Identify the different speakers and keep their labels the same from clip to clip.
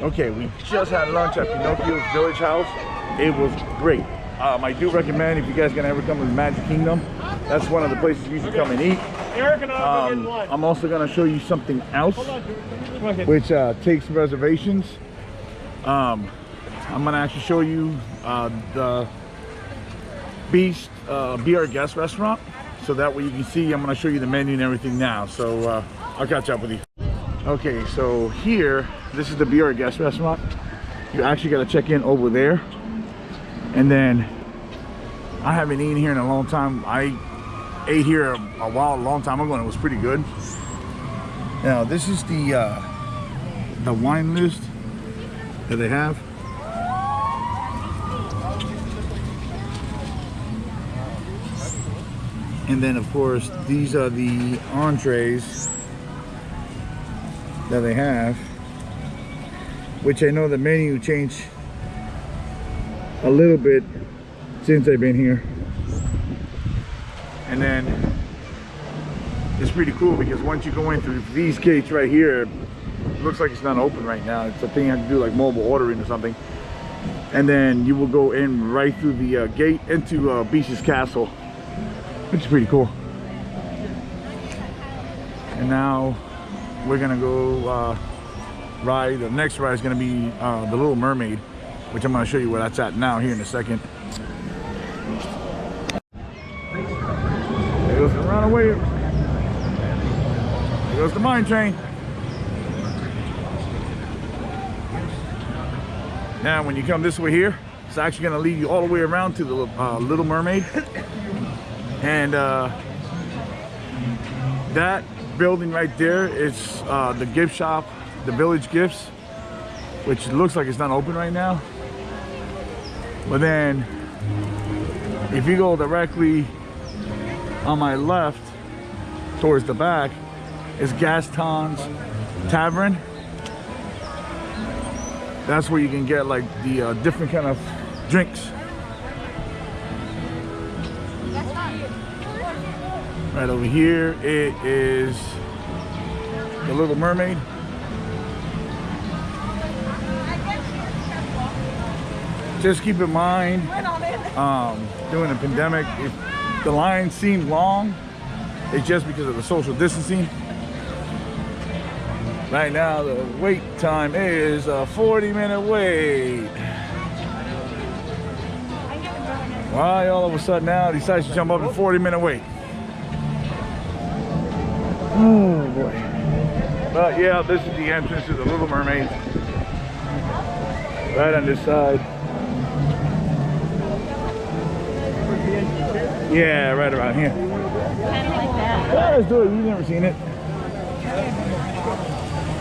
Speaker 1: Okay, we just had lunch at Pinocchio Village House. It was great. I do recommend, if you guys can ever come to the Magic Kingdom, that's one of the places you should come and eat. I'm also going to show you something else, which takes reservations. I'm going to actually show you the Beast Be Our Guest restaurant, so that way you can see. I'm going to show you the menu and everything now, so I'll catch up with you. Okay, so here, this is the Be Our Guest restaurant. You actually got to check in over there. And then, I haven't eaten here in a long time. I ate here a long time ago, and it was pretty good. Now, this is the wine list that they have. And then, of course, these are the entrees that they have, which I know the menu changed a little bit since I've been here. And then it's pretty cool because once you go in through these gates right here, it looks like it's not open right now. It's a thing you have to do, like mobile ordering or something. And then you will go in right through the gate into Beast's Castle, which is pretty cool. And now we're gonna go ride. The next ride is gonna be the Little Mermaid, which I'm gonna show you where that's at now here in a second. There goes the runaway. There goes the mine train. Now when you come this way here, it's actually gonna lead you all the way around to the Little Mermaid. And that building right there is the gift shop, the Village Gifts, which looks like it's not open right now. But then if you go directly on my left towards the back is Gaston's Tavern. That's where you can get like the different kind of drinks. Right over here, it is the Little Mermaid. Just keep in mind, during the pandemic, if the line seemed long, it's just because of the social distancing. Right now, the wait time is a 40-minute wait. Why all of a sudden now decides to jump up a 40-minute wait? Oh boy. But yeah, this is the entrance to the Little Mermaid. Right on this side. Yeah, right around here.
Speaker 2: Kind of like that.
Speaker 1: Yeah, let's do it. You've never seen it.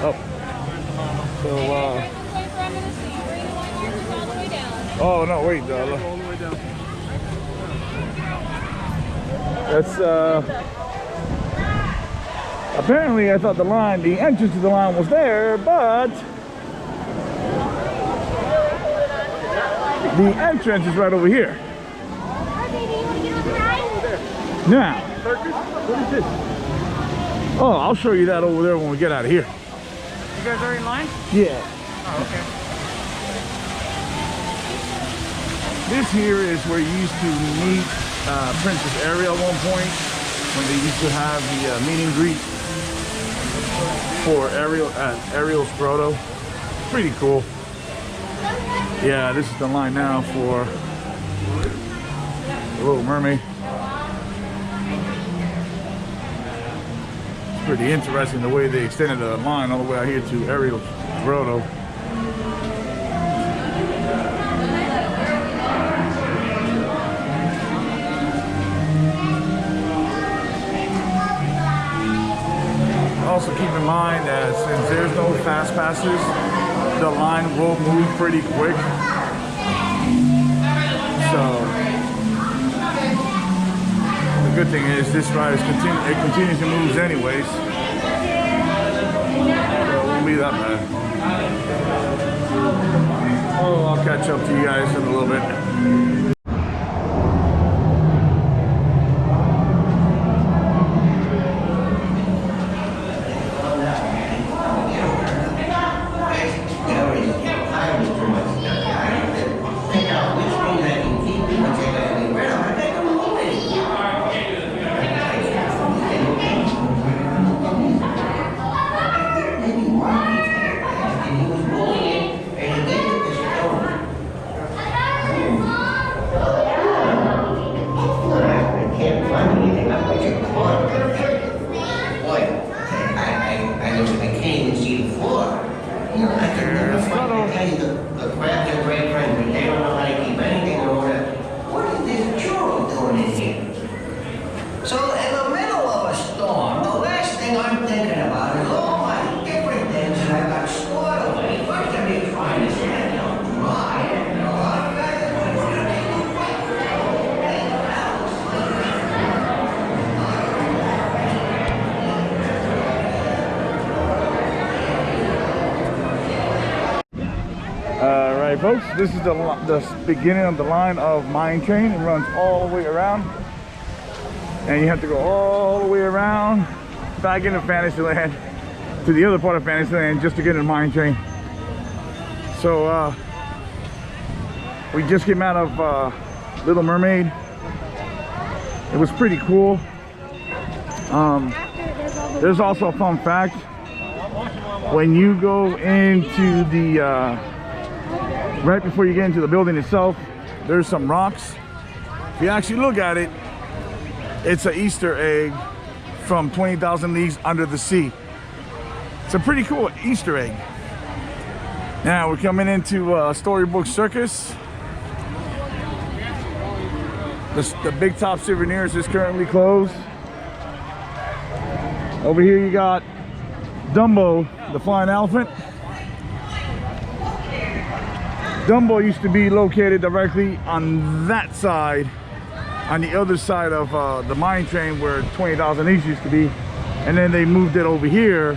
Speaker 1: Oh. So, oh no, wait. That's, apparently I thought the entrance to the line was there, but the entrance is right over here. Now, what is this? Oh, I'll show you that over there when we get out of here.
Speaker 3: You guys are in line?
Speaker 1: Yeah.
Speaker 3: Oh, okay.
Speaker 1: This here is where you used to meet Princess Ariel at one point, when they used to have the meet and greet for Ariel at Ariel's Grotto. Pretty cool. Yeah, this is the line now for the Little Mermaid. Pretty interesting the way they extended the line all the way out here to Ariel's Grotto. Also keep in mind that since there's no fast passes, the line will move pretty quick. So the good thing is this ride is continues to move anyways. So it won't be that bad. Oh, I'll catch up to you guys in a little bit.
Speaker 4: you want. Boy, I can't even see the floor. You know, I could never fucking tell you the crabs are great friends, but they don't know how to keep anything in order. What is this churro doing in here? So in the middle of a storm, the last thing I'm thinking about is all my different things that I got stored away. First of me trying to stand out dry, you know, I'm back to
Speaker 1: Alright folks, this is the beginning of the line of Mine Train. It runs all the way around. And you have to go all the way around back into Fantasyland to the other part of Fantasyland just to get in the Mine Train. So we just came out of Little Mermaid. It was pretty cool. There's also a fun fact. When you go into the right before you get into the building itself, there's some rocks. If you actually look at it, it's an Easter egg from 20,000 Leagues Under the Sea. It's a pretty cool Easter egg. Now we're coming into Storybook Circus. The Big Top Souvenirs is currently closed. Over here you got Dumbo, the flying elephant. Dumbo used to be located directly on that side, on the other side of the mine train where 20,000 Leagues used to be, and then they moved it over here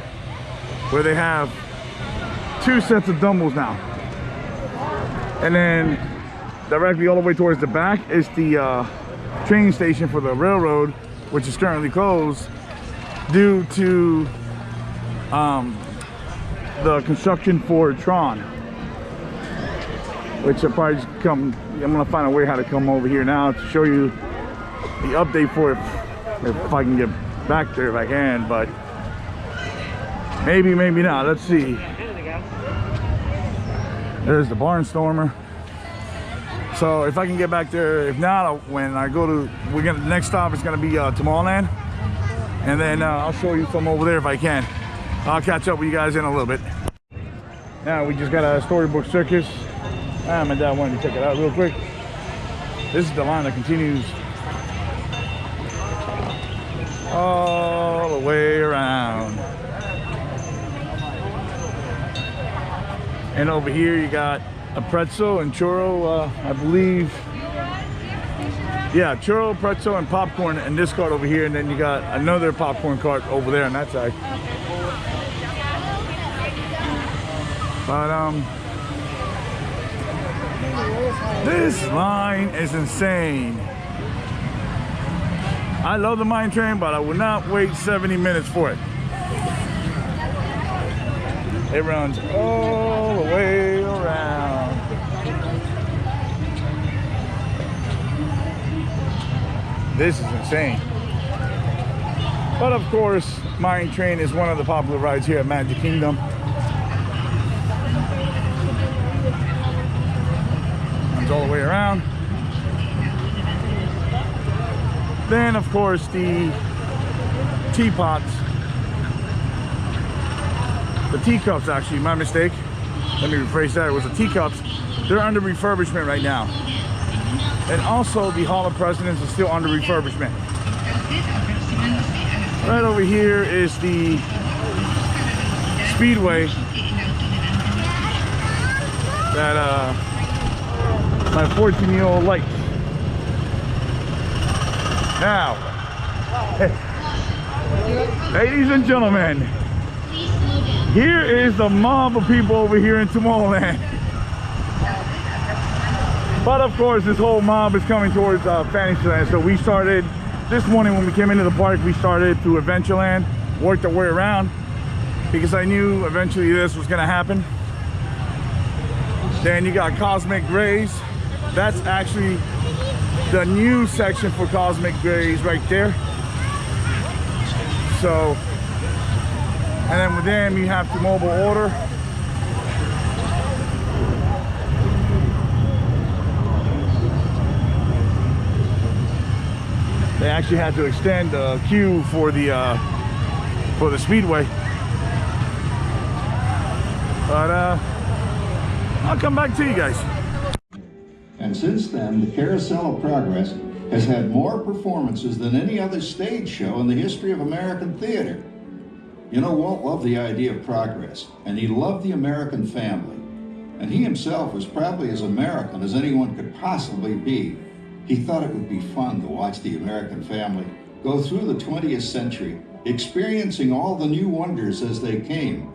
Speaker 1: where they have two sets of Dumbos now. And then directly all the way towards the back is the train station for the railroad, which is currently closed due to the construction for Tron, which will probably come. I'm gonna find a way how to come over here now to show you the update for it, if I can get back there, if I can, but maybe not. Let's see. There's the Barnstormer. So if I can get back there, if not, when I go to, the next stop is gonna be Tomorrowland, and then I'll show you from over there if I can. I'll catch up with you guys in a little bit. Now we just got a Storybook Circus. My dad wanted to check it out real quick. This is the line that continues all the way around. And over here you got a pretzel and churro, I believe. Yeah, churro, pretzel, and popcorn in this cart over here, and then you got another popcorn cart over there on that side. But this line is insane. I love the mine train, but I would not wait 70 minutes for it. It runs all the way around. This is insane. But of course, mine train is one of the popular rides here at Magic Kingdom. Runs all the way around. Then of course the teapots, the teacups, actually, my mistake, let me rephrase that, it was the teacups, they're under refurbishment right now. And also the Hall of Presidents is still under refurbishment. Right over here is the Speedway that my 14-year-old likes. Now, ladies and gentlemen, here is the mob of people over here in Tomorrowland. But of course, this whole mob is coming towards Fantasyland. So we started, this morning when we came into the park, we started through Adventureland, worked our way around, because I knew eventually this was gonna happen. Then you got Cosmic Grays. That's actually the new section for Cosmic Grays right there. So, and then with them you have to mobile order. They actually had to extend the queue for the speedway. But I'll come back to you guys.
Speaker 5: And since then, the Carousel of Progress has had more performances than any other stage show in the history of American theater. You know, Walt loved the idea of progress, and he loved the American family. And he himself was probably as American as anyone could possibly be. He thought it would be fun to watch the American family go through the 20th century, experiencing all the new wonders as they came.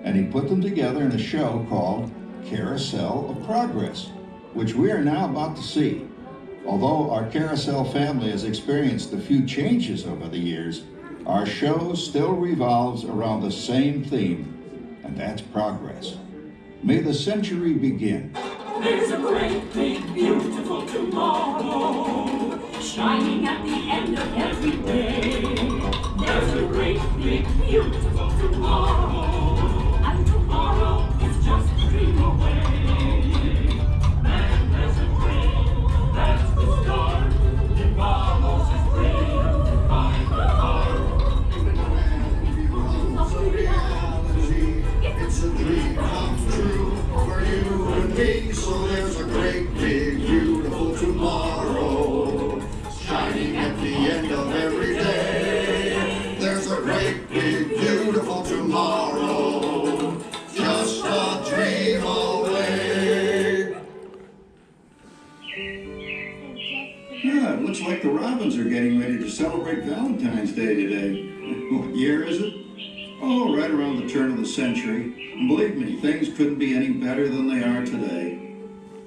Speaker 5: And he put them together in a show called Carousel of Progress, which we are now about to see. Although our Carousel family has experienced a few changes over the years, our show still revolves around the same theme, and that's progress. May the century begin.
Speaker 6: There's a great, big, beautiful tomorrow, shining at the end of every day. There's a great, big, beautiful tomorrow, and tomorrow is just a dream away. And there's a dream, that's the start. It follows his dream, find the heart.
Speaker 7: It's a dream come true for you and me. So there's a great, big, beautiful tomorrow, shining at the end of every day. There's a great, big, beautiful tomorrow, just a dream away.
Speaker 5: Yeah, it looks like the Robins are getting ready to celebrate Valentine's Day today. What year is it? Oh, right around the turn of the century. And believe me, things couldn't be any better than they are today.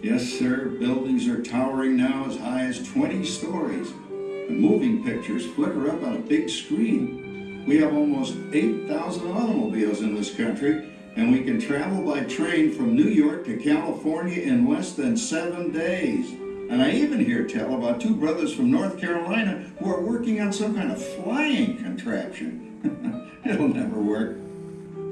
Speaker 5: Yes, sir, buildings are towering now as high as 20 stories. And moving pictures flicker up on a big screen. We have almost 8,000 automobiles in this country, and we can travel by train from New York to California in less than 7 days. And I even hear tell about two brothers from North Carolina who are working on some kind of flying contraption. It'll never work.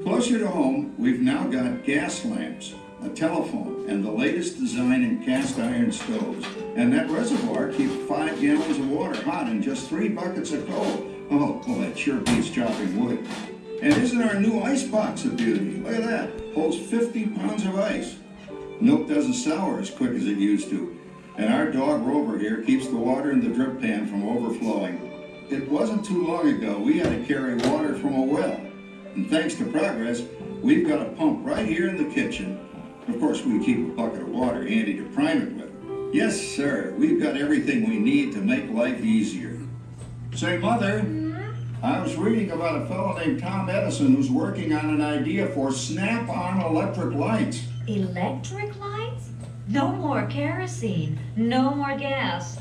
Speaker 5: Closer to home, we've now got gas lamps, a telephone, and the latest design in cast iron stoves. And that reservoir keeps 5 gallons of water hot in just 3 buckets of coal. Oh, well, that sure beats chopping wood. And isn't our new ice box a beauty? Look at that. Holds 50 pounds of ice. Milk doesn't sour as quick as it used to. And our dog Rover here keeps the water in the drip pan from overflowing. It wasn't too long ago we had to carry water from a well. And thanks to progress, we've got a pump right here in the kitchen. Of course, we keep a bucket of water handy to prime it with. Yes, sir, we've got everything we need to make life easier. Say, Mother, I was reading about a fellow named Tom Edison who's working on an idea for snap-on electric lights.
Speaker 2: Electric lights? No more kerosene, no more gas.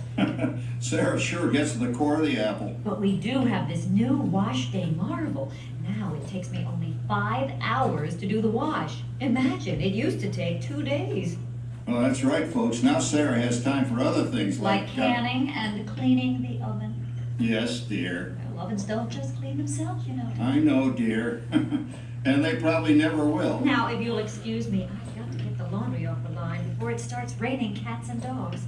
Speaker 5: Sarah sure gets to the core of the apple.
Speaker 2: But we do have this new wash day marvel. Now it takes me only 5 hours to do the wash. Imagine, it used to take 2 days.
Speaker 5: Well, that's right, folks. Now Sarah has time for other things
Speaker 2: Like canning and cleaning the oven.
Speaker 5: Yes, dear.
Speaker 2: Well, ovens don't just clean themselves, you know.
Speaker 5: I know, dear. And they probably never will.
Speaker 2: Now, if you'll excuse me, I've got to get the laundry off the line before it starts raining cats and dogs.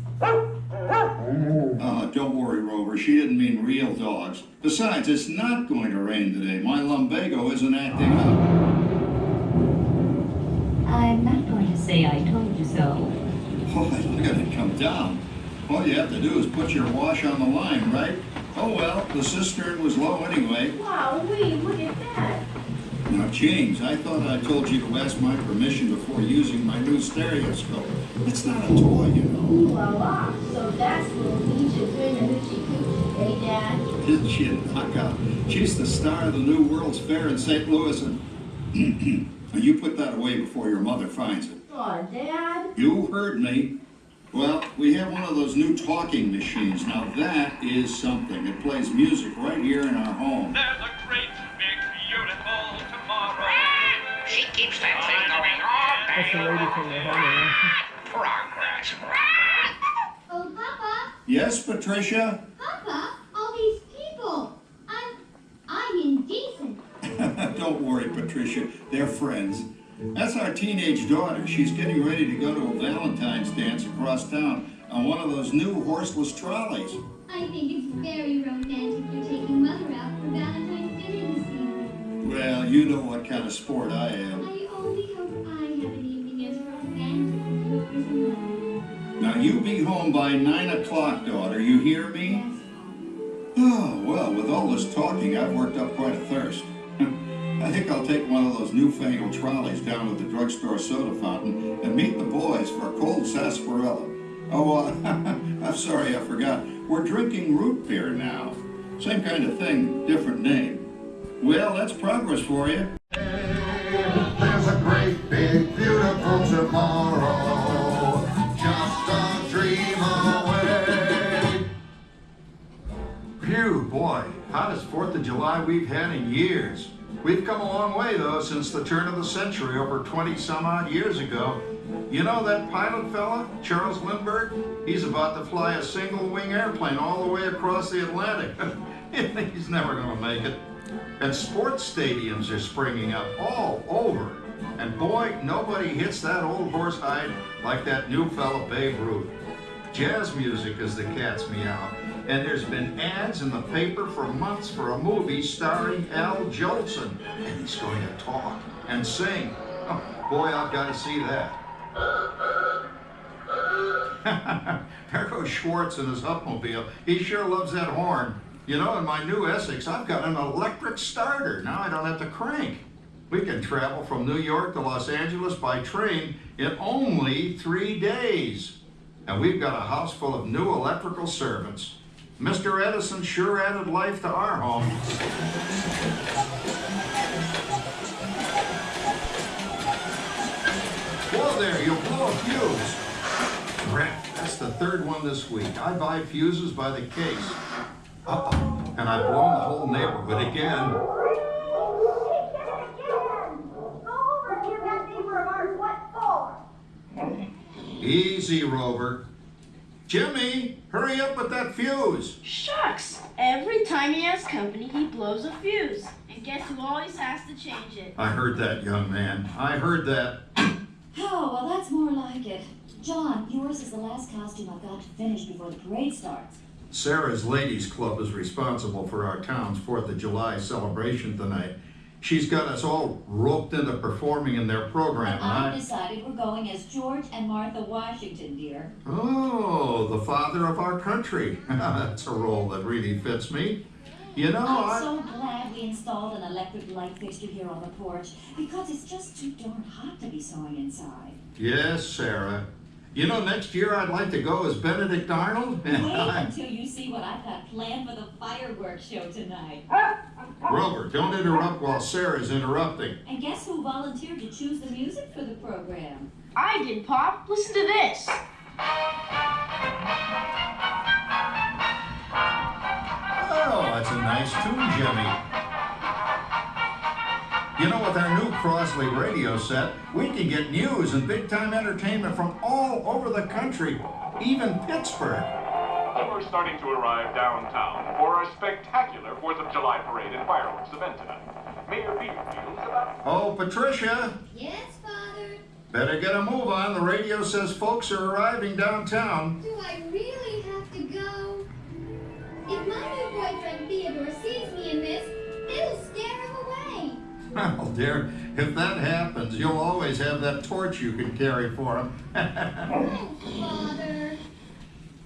Speaker 5: Don't worry, Rover. She didn't mean real dogs. Besides, it's not going to rain today. My lumbago isn't acting up.
Speaker 2: I'm not going to say I told you so.
Speaker 5: Oh, look at it come down. All you have to do is put your wash on the line, right? Oh, well, the cistern was low anyway.
Speaker 2: Wow, look at that.
Speaker 5: Now, James, I thought I told you to ask my permission before using my new stereoscope. It's not a toy, you know.
Speaker 8: Ooh la la. So that's little Nisha doing the hoochie coochie, hey, Dad?
Speaker 5: Isn't she a knockout? She's the star of the new World's Fair in St. Louis, and you put that away before your mother finds it.
Speaker 8: Aw, Dad.
Speaker 5: You heard me. Well, we have one of those new talking machines. Now that is something. It plays music right here in our home.
Speaker 6: There's a great, big, beautiful tomorrow.
Speaker 4: She keeps that thing going all day.
Speaker 3: That's the lady from the home.
Speaker 4: Progress.
Speaker 8: Oh, Papa.
Speaker 5: Yes, Patricia?
Speaker 8: Papa, all these people. I'm indecent.
Speaker 5: Don't worry, Patricia. They're friends. That's our teenage daughter. She's getting ready to go to a Valentine's dance across town on one of those new horseless trolleys.
Speaker 8: I think it's very romantic you're taking Mother out for Valentine's dinner this evening.
Speaker 5: Well, you know what kind of sport I am.
Speaker 8: I only hope I have an evening as romantic as yours and mine.
Speaker 5: Now, you be home by 9 o'clock, daughter. You hear me?
Speaker 8: Yes,
Speaker 5: Oh, well, with all this talking, I've worked up quite a thirst. I think I'll take one of those newfangled trolleys down to the drugstore soda fountain and meet the boys for a cold sarsaparilla. Oh, I'm sorry, I forgot. We're drinking root beer now. Same kind of thing, different name. Well, that's progress for you.
Speaker 7: There's a great, big, beautiful tomorrow, just a dream away.
Speaker 5: Phew, boy, hottest 4th of July we've had in years. We've come a long way, though, since the turn of the century, over 20-some-odd years ago. You know that pilot fella, Charles Lindbergh? He's about to fly a single-wing airplane all the way across the Atlantic. He's never going to make it. And sports stadiums are springing up all over. And boy, nobody hits that old horse hide like that new fella Babe Ruth. Jazz music is the cat's meow. And there's been ads in the paper for months for a movie starring Al Jolson. And he's going to talk and sing. Oh, boy, I've got to see that. There goes Schwartz in his upmobile. He sure loves that horn. You know, in my new Essex, I've got an electric starter. Now I don't have to crank. We can travel from New York to Los Angeles by train in only 3 days. And we've got a house full of new electrical servants. Mr. Edison sure added life to our home. Whoa there, you'll blow a fuse. Crap, that's the 3rd one this week. I buy fuses by the case. Uh-oh, and I've blown the whole neighborhood again. Easy, Rover. Jimmy, hurry up with that fuse.
Speaker 9: Shucks! Every time he has company, he blows a fuse. And guess who always has to change it?
Speaker 5: I heard that, young man. I heard that.
Speaker 2: Oh, well, that's more like it. John, yours is the last costume I've got to finish before the parade starts.
Speaker 5: Sarah's Ladies Club is responsible for our town's 4th of July celebration tonight. She's got us all roped into performing in their program.
Speaker 2: And I decided we're going as George and Martha Washington, dear.
Speaker 5: Oh, the father of our country. That's a role that really fits me. You know,
Speaker 2: I'm so glad we installed an electric light fixture here on the porch, because it's just too darn hot to be sewing inside.
Speaker 5: Yes, Sarah. You know, next year I'd like to go as Benedict Arnold.
Speaker 2: Wait until you see what I've got planned for the fireworks show tonight.
Speaker 5: Rover, don't interrupt while Sarah's interrupting.
Speaker 2: And guess who volunteered to choose the music for the program?
Speaker 9: I did, Pop. Listen to this.
Speaker 5: Oh, that's a nice tune, Jimmy. You know, with our new Crossley radio set, we can get news and big-time entertainment from all over the country, even Pittsburgh.
Speaker 10: We're starting to arrive downtown for our spectacular 4th of July parade and fireworks event tonight. Mayor Beaverfield is about...
Speaker 5: Oh, Patricia,
Speaker 8: Yes, Father?
Speaker 5: better get a move on. The radio says folks are arriving downtown.
Speaker 8: Do I really have to go? If my new boyfriend Theodore sees me in this, it'll scare him away.
Speaker 5: Well, dear, if that happens, you'll always have that torch you can carry for him.
Speaker 8: Thanks, Father.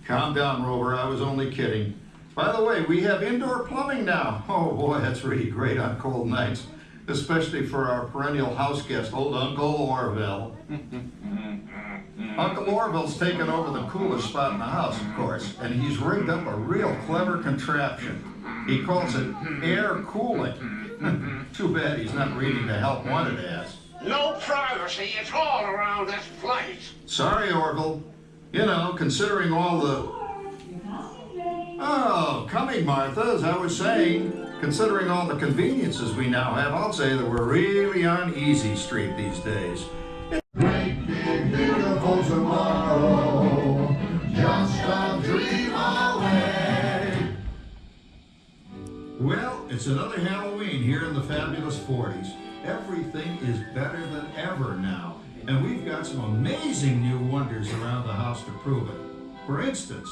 Speaker 5: Calm down, Rover. I was only kidding. By the way, we have indoor plumbing now. Oh, boy, that's really great on cold nights, especially for our perennial house guest, old Uncle Orville. Uncle Orville's taken over the coolest spot in the house, of course, and he's rigged up a real clever contraption. He calls it air cooling. Too bad he's not reading the help wanted ads.
Speaker 4: No privacy at all around this place.
Speaker 5: Sorry, Orville. You know, considering all the... Oh, coming, Martha, as I was saying. Considering all the conveniences we now have, I'll say that we're really on easy street these days.
Speaker 7: Great big beautiful tomorrow, just a dream away.
Speaker 5: Well, it's another Halloween here in the fabulous 40s. Everything is better than ever now. And we've got some amazing new wonders around the house to prove it. For instance,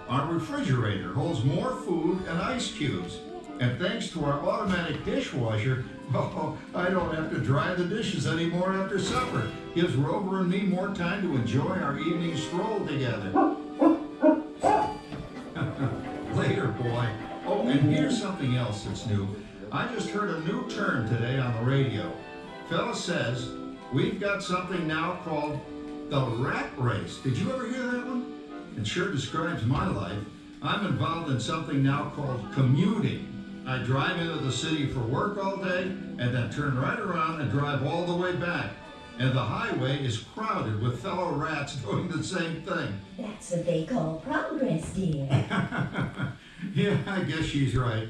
Speaker 7: Our refrigerator holds more food and ice cubes. And thanks to our automatic dishwasher, oh, I don't have to dry the dishes anymore after supper. Gives Rover and me more time to enjoy our evening stroll together. Later, boy. Oh, and here's something else that's new. I just heard a new term today on the radio. Fella says, we've got something now called the rat race. Did you ever hear that one? It sure describes my life. I'm involved in something now called commuting. I drive into the city for work all day and then turn right around and drive all the way back. And the highway is crowded with fellow rats doing the same thing.
Speaker 2: That's what they call progress, dear.
Speaker 7: Yeah, I guess she's right.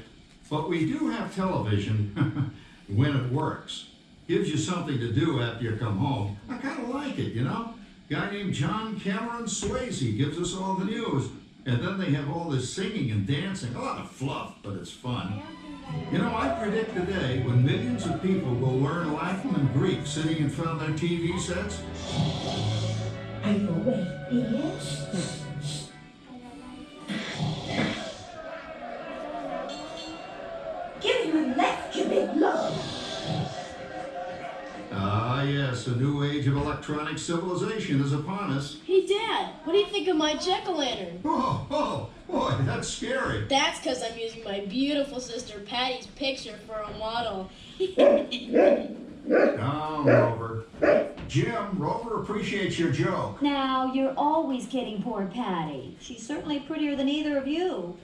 Speaker 7: But we do have television when it works. Gives you something to do after you come home. I kind of like it, you know? Guy named John Cameron Swayze gives us all the news. And then they have all this singing and dancing. A lot of fluff, but it's fun. You know, I predict today when millions of people will learn Latin and Greek sitting in front of their TV sets.
Speaker 2: Are you awake, dear? Give him a left, you big love.
Speaker 7: Ah, yes, a new age of electronic civilization is upon us.
Speaker 9: Hey, Dad, what do you think of my jack-o'-lantern?
Speaker 7: Oh, boy, that's scary.
Speaker 9: That's because I'm using my beautiful sister Patty's picture for a model.
Speaker 7: Down, Rover. Jim, Rover appreciates your joke.
Speaker 2: Now, you're always kidding poor Patty. She's certainly prettier than either of you.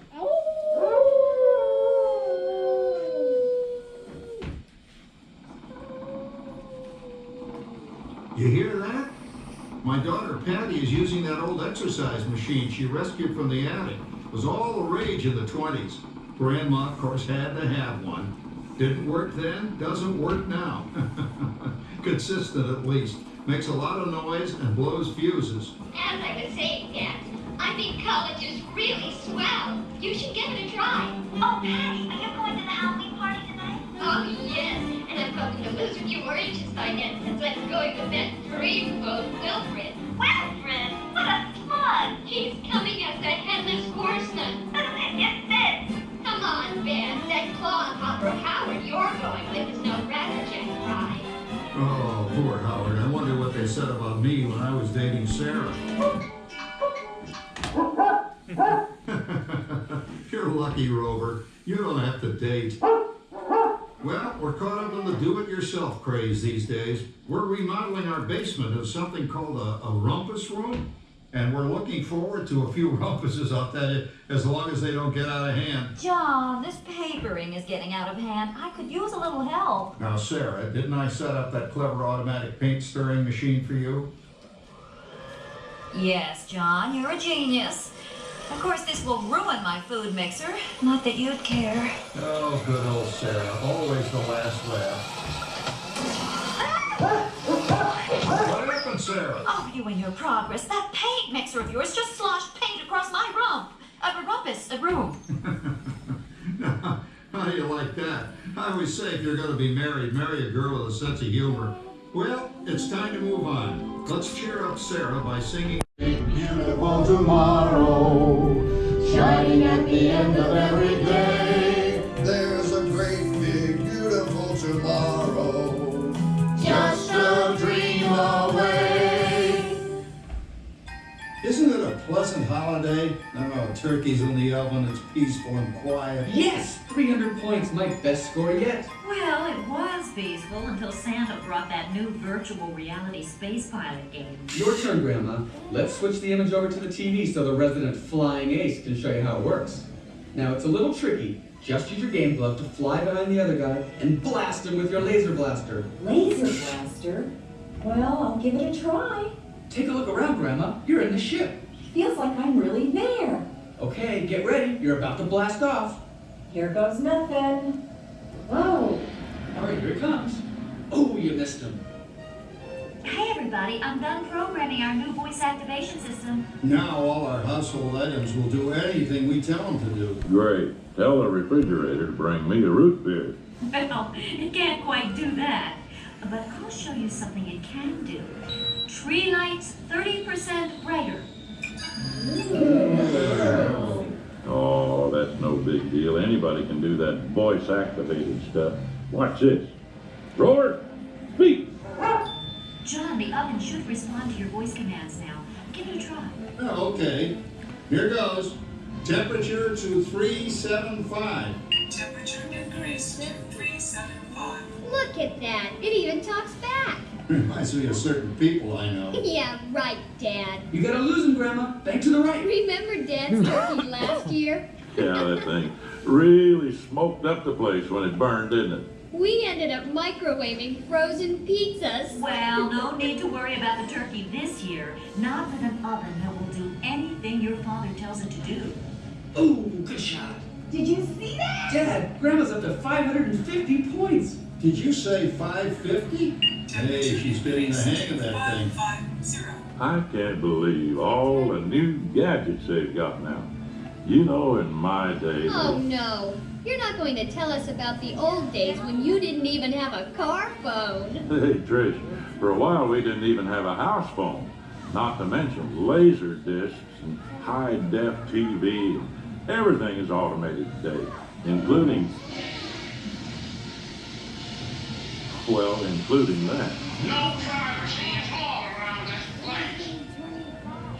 Speaker 7: You hear that? My daughter Patty is using that old exercise machine she rescued from the attic. It was all the rage in the 20s. Grandma, of course, had to have one. Didn't work then, doesn't work now. Consistent at least. Makes a lot of noise and blows fuses.
Speaker 8: As I was saying, Dad, I think college is really swell. You should give it a try. Oh, Patty, are you going to the Halloween party tonight? Oh, yes. And I'm hoping to lose a few oranges by then, since I'm going with that dreamboat Wilfred. Wilfred? What a plug! He's coming as a headless horseman. It's this. Come on, Ben. That clodhopper Howard you're going with is no Ratterjack ride.
Speaker 7: Oh, poor Howard. I wonder what they said about me when I was dating Sarah. You're lucky, Rover. You don't have to date. Well, we're caught up in the do-it-yourself craze these days. We're remodeling our basement into something called a rumpus room. And we're looking forward to a few rumpuses, I'll tell you, as long as they don't get out of hand.
Speaker 2: John, this papering is getting out of hand. I could use a little help.
Speaker 7: Now, Sarah, didn't I set up that clever automatic paint stirring machine for you?
Speaker 2: Yes, John, you're a genius. Of course, this will ruin my food mixer. Not that you'd care.
Speaker 7: Oh, good old Sarah. Always the last laugh. What happened, Sarah?
Speaker 2: Oh, you and your progress. That paint mixer of yours just sloshed paint across my rump. A room.
Speaker 7: Now, how do you like that? I always say if you're going to be married, marry a girl with a sense of humor. Well, it's time to move on. Let's cheer up Sarah by singing
Speaker 5: Beautiful tomorrow, shining at the end of every day.
Speaker 7: There's a great big beautiful tomorrow,
Speaker 5: Just a dream away.
Speaker 7: Isn't it a pleasant holiday? Oh, turkey's in the oven, it's peaceful and quiet.
Speaker 11: Yes! 300 points, my best score yet.
Speaker 2: Well, it was peaceful until Santa brought that new virtual reality space pilot game.
Speaker 11: Your turn, Grandma. Let's switch the image over to the TV so the resident flying ace can show you how it works. Now, it's a little tricky. Just use your game glove to fly behind the other guy and blast him with your laser blaster.
Speaker 2: Laser blaster? Well, I'll give it a try.
Speaker 11: Take a look around, Grandma. You're in the ship.
Speaker 2: Feels like I'm really there.
Speaker 11: Okay, get ready. You're about to blast off.
Speaker 2: Here goes nothing. Whoa.
Speaker 11: All right, here it comes. Oh, you missed him.
Speaker 2: Hey, everybody. I'm done programming our new voice activation system.
Speaker 7: Now all our household items will do anything we tell them to do.
Speaker 12: Great. Tell the refrigerator to bring me a root beer.
Speaker 2: Well, it can't quite do that. But I'll show you something it can do. Tree lights 30% brighter.
Speaker 12: that's no big deal. Anybody can do that voice-activated stuff. Watch this. Roar, speak.
Speaker 2: John, the oven should respond to your voice commands now. Give it a try.
Speaker 5: Oh, okay. Here goes. Temperature to 375.
Speaker 6: Temperature increase to 375.
Speaker 8: Look at that. It even talks back.
Speaker 5: Reminds me of certain people I know.
Speaker 8: Yeah, right, Dad.
Speaker 11: You gotta lose him, Grandma. Bank to the right.
Speaker 8: Remember Dad's turkey last year?
Speaker 12: Yeah, that thing really smoked up the place when it burned, didn't it?
Speaker 8: We ended up microwaving frozen pizzas.
Speaker 2: Well, no need to worry about the turkey this year. Not with an oven that will do anything your father tells it to do.
Speaker 11: Ooh, good shot.
Speaker 2: Did you see that?
Speaker 11: Dad, Grandma's up to 550 points.
Speaker 5: Did you say 550? Hey, she's getting the hang of that thing.
Speaker 6: 550.
Speaker 12: I can't believe all the new gadgets they've got now. You know, in my day...
Speaker 8: Oh no. You're not going to tell us about the old days when you didn't even have a car phone.
Speaker 12: Hey, Trish, for a while we didn't even have a house phone. Not to mention laser discs and high-def TV. Everything is automated today, including... well, including that.
Speaker 7: No privacy at all around this place.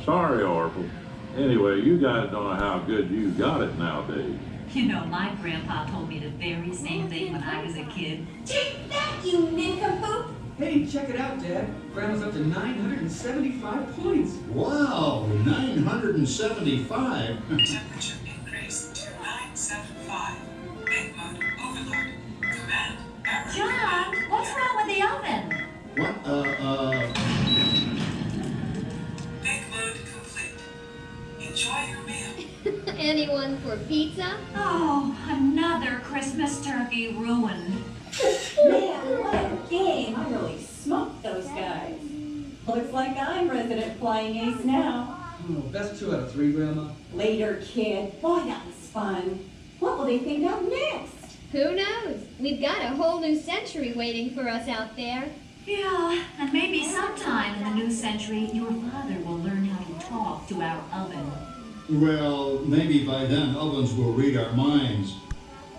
Speaker 12: Sorry, Orville. Anyway, you guys don't know how good you got it nowadays.
Speaker 2: You know, my grandpa told me the very same thing when I was a kid.
Speaker 6: Take that, you nincompoop!
Speaker 11: Hey, check it out, Dad. Grandma's up to 975 points.
Speaker 5: Wow, 975.
Speaker 6: Temperature increase to 975. Make mode overload. Command error.
Speaker 2: John, what's wrong with the oven?
Speaker 5: What?
Speaker 6: Make mode complete. Enjoy your meal.
Speaker 8: Anyone for pizza?
Speaker 2: Oh, another Christmas turkey ruined.
Speaker 13: Man, what a game. I really smoked those guys. Looks like I'm resident flying ace now.
Speaker 11: Oh, best 2 out of 3, Grandma.
Speaker 13: Later, kid. Boy, that was fun. What will they think of next?
Speaker 8: Who knows? We've got a whole new century waiting for us out there.
Speaker 2: Yeah, and maybe sometime in the new century, your father will learn how to talk to our oven.
Speaker 5: Well, maybe by then ovens will read our minds.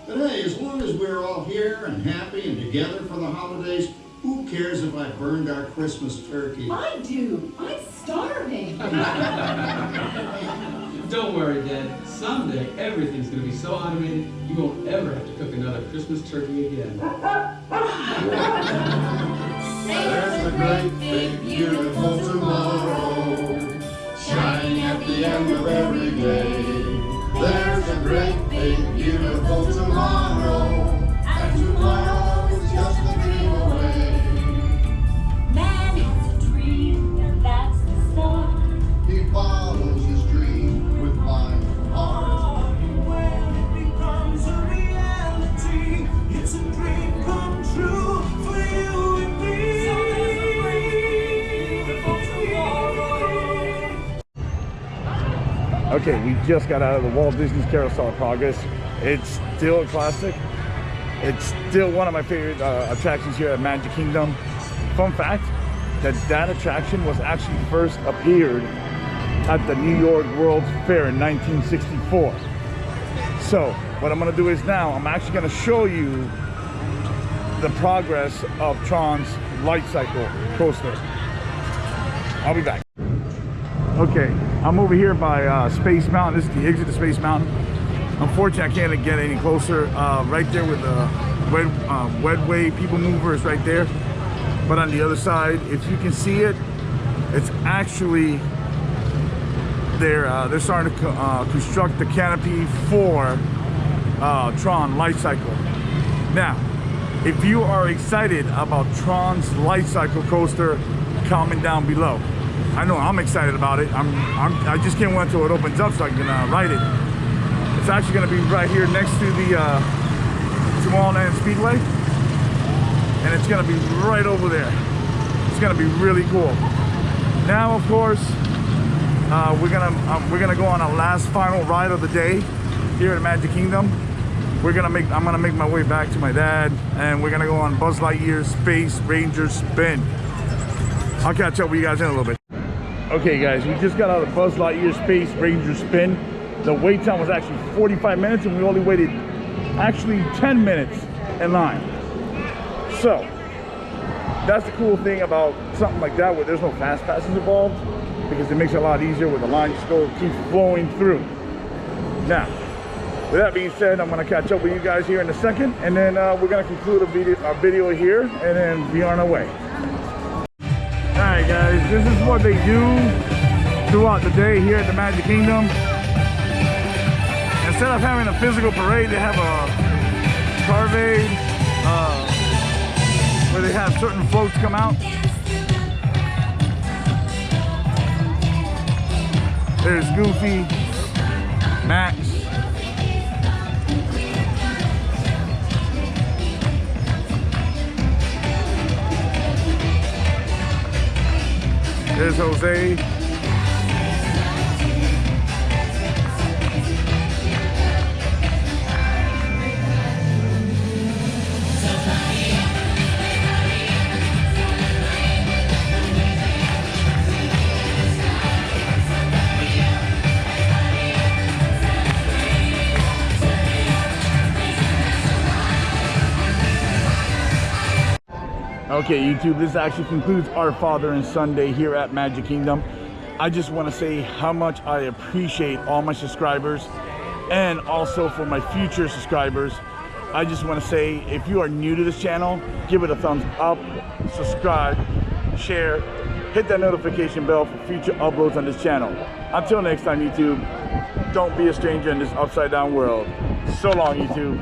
Speaker 5: But hey, as long as we're all here and happy and together for the holidays, who cares if I burned our Christmas turkey?
Speaker 13: I do. I'm starving.
Speaker 11: Don't worry, Dad. Someday, everything's going to be so automated, you won't ever have to cook another Christmas turkey again.
Speaker 7: There's a great big beautiful tomorrow, shining at the end of every day. There's a great big beautiful tomorrow, and tomorrow is just a dream away.
Speaker 6: Man has a dream, and that's the start.
Speaker 7: He follows his dream with my heart.
Speaker 6: When it becomes a reality, it's a dream come true for you and me. So there's a great beautiful tomorrow.
Speaker 1: Okay, we just got out of the Walt Disney's Carousel of Progress. It's still a classic. It's still one of my favorite attractions here at Magic Kingdom. Fun fact, that attraction was actually first appeared at the New York World's Fair in 1964. So, what I'm gonna do is now, I'm actually gonna show you the progress of Tron's Light Cycle coaster. I'll be back. Okay, I'm over here by Space Mountain. This is the exit to Space Mountain. Unfortunately, I can't get any closer. Right there with the Wedway People Mover is right there. But on the other side, if you can see it, it's actually they're starting to construct the canopy for Tron Light Cycle. Now, if you are excited about Tron's Light Cycle coaster, comment down below. I know I'm excited about it. I just can't wait until it opens up so I can ride it. It's actually going to be right here next to the Tomorrowland Speedway, and it's going to be right over there. It's going to be really cool. Now, of course, we're gonna go on our last final ride of the day here at Magic Kingdom. I'm gonna make my way back to my dad, and we're gonna go on Buzz Lightyear's Space Ranger Spin. I'll catch up with you guys in a little bit. Okay, guys, we just got out of Buzz Lightyear Space Ranger Spin. The wait time was actually 45 minutes and we only waited actually 10 minutes in line. So that's the cool thing about something like that, where there's no fast passes involved, because it makes it a lot easier where the line just keeps flowing through. Now, with that being said, I'm going to catch up with you guys here in a second, and then we're going to conclude our video here and then be on our way. Alright guys, this is what they do throughout the day here at the Magic Kingdom. Instead of having a physical parade, they have a carvade where they have certain floats come out. There's Goofy, Max, there's Jose. Okay, YouTube, this actually concludes our Father and Son Day here at Magic Kingdom. I just want to say how much I appreciate all my subscribers, and also for my future subscribers. I just want to say, if you are new to this channel, give it a thumbs up, subscribe, share, hit that notification bell for future uploads on this channel. Until next time, YouTube, don't be a stranger in this upside down world. So long, YouTube.